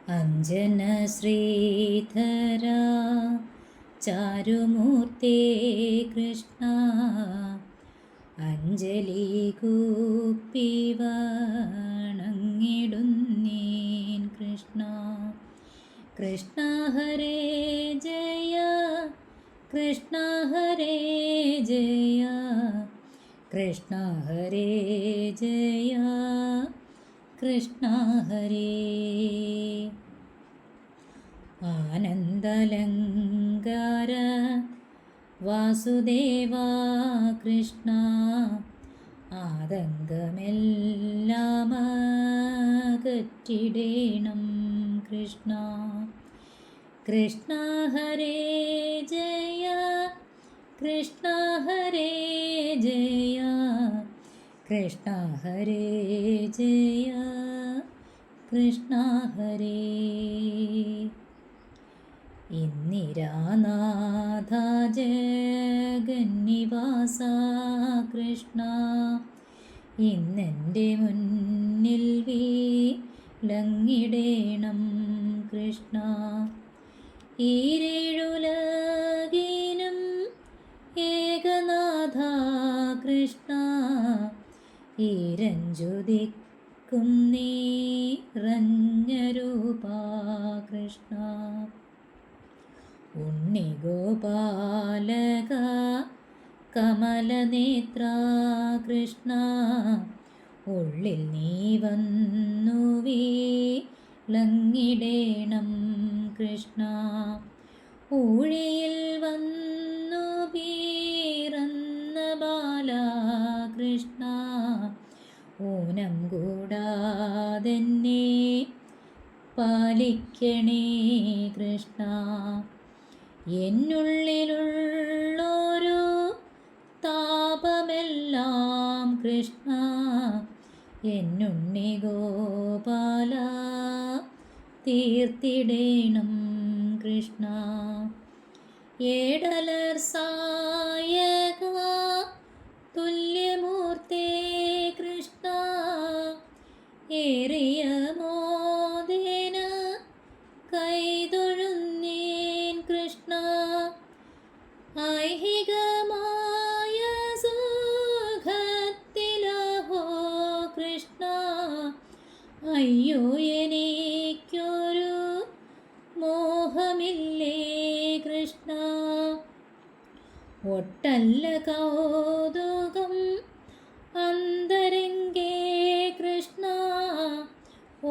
അഞ്ജന ശ്രീധര ചാരുമൂർത്തേ കൃഷ്ണ അഞ്ജലി കൂപ്പി വണങ്ങിടുന്നേൻ കൃഷ്ണ. കൃഷ്ണ ഹരേ ജയ കൃഷ്ണ ഹരേ ജയ കൃഷ്ണ ഹരേ ജയ കൃഷ്ണ ഹരേ. ആനന്ദലങ്കാര വാസുദേവാ കൃഷ്ണ ആതങ്കമെല്ലാം അകറ്റിടേണം കൃഷ്ണ. കൃഷ്ണ ഹരേ ജയ കൃഷ്ണ ഹരേ ജയ കൃഷ്ണ ഹരേ ജയ കൃഷ്ണ ഹരേ. ഇന്ദിരാനാഥ ജഗന്നിവാസ കൃഷ്ണ ഇന്നെൻ്റെ മുന്നിൽ വിളങ്ങിടേണം കൃഷ്ണ. ഈരേഴുലകിനും ഏകനാഥ കൃഷ്ണ ഈരഞ്ജുദിക്കും നിറഞ്ഞരൂപ കൃഷ്ണ. ഉണ്ണിഗോപാലക കമലനേത്ര കൃഷ്ണ ഉള്ളിൽ നീ വന്നു വിളങ്ങിടേണം കൃഷ്ണ. ഊഴിയിൽ വന്നു പിറന്ന ബാല കൃഷ്ണ ഊനം കൂടാതെന്നെ പാലിക്കണേ കൃഷ്ണ. എന്നുള്ളിലുള്ളൊരു താപമെല്ലാം കൃഷ്ണ എന്നുണ്ണി ഗോപാല തീർത്തിടേണം കൃഷ്ണ. ഏടലർ സായക തുല്യമൂർത്തേ കൃഷ്ണ ഏറിയ മോദേന കൈതൊഴുന്നേൻ കൃഷ്ണ. ഐഹികമായ സുഖത്തിലഹോ കൃഷ്ണ അയ്യോ എനിക്കൊരു മോഹമില്ലേ കൃഷ്ണ. ഒട്ടല്ല കൗതുകം അന്തരംഗേ കൃഷ്ണ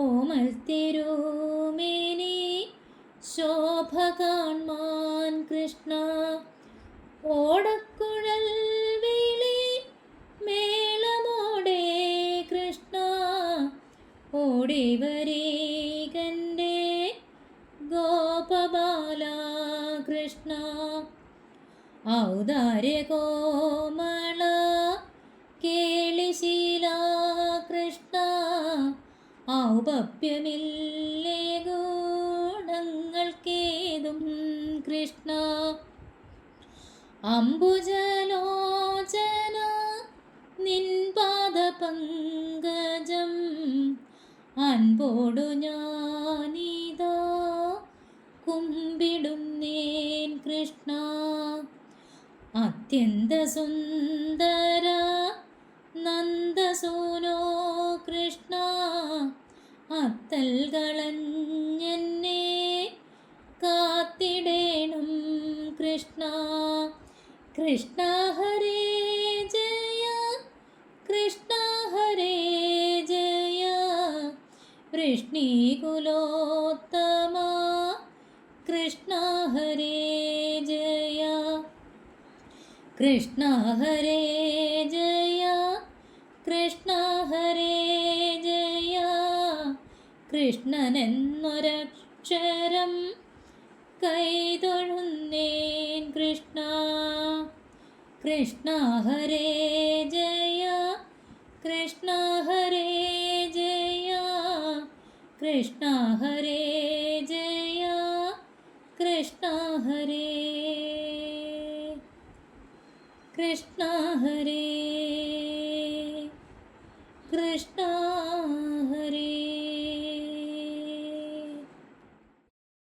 ഓമൽ തിരുമേനി ശോഭ കാൺമാൻ കൃഷ്ണ. ഓടക്കുഴൽ വിളി മേളമോടെ കൃഷ്ണ ഓടിവരീകൻ്റെ ഗോപബാല കൃഷ്ണ. ഔദാര്യ കോമള കേളിശീല കൃഷ്ണ ഔപപ്യമില്ലേ ഗുണങ്ങൾക്കേതും കൃഷ്ണ. അംബുജലോചന നിൻ പാദപങ്കജം അൻപോടു ഞാനിതാ കുമ്പിടുന്നേൻ കൃഷ്ണ. അത്യന്ത സുന്ദര നന്ദസൂനോ കൃഷ്ണ അത്തൽ കളഞ്ഞെന്നെ കാത്തിടേണം കൃഷ്ണ. കൃഷ്ണ ഹരേ ജയ കൃഷ്ണ ഹരേ ജയ വൃഷ്ണികുലോത്തമ കൃഷ്ണ ഹരേ ജയ. കൃഷ്ണ ഹരേ ജയ കൃഷ്ണ ഹരേ ജയ കൃഷ്ണനെന്നൊരക്ഷരം കൈതൊഴുന്നേൻ കൃഷ്ണ. കൃഷ്ണ ഹരേ ജയ കൃഷ്ണ ഹരേ ജയ കൃഷ്ണ ഹരേ ജയ കൃഷ്ണ ഹരേ.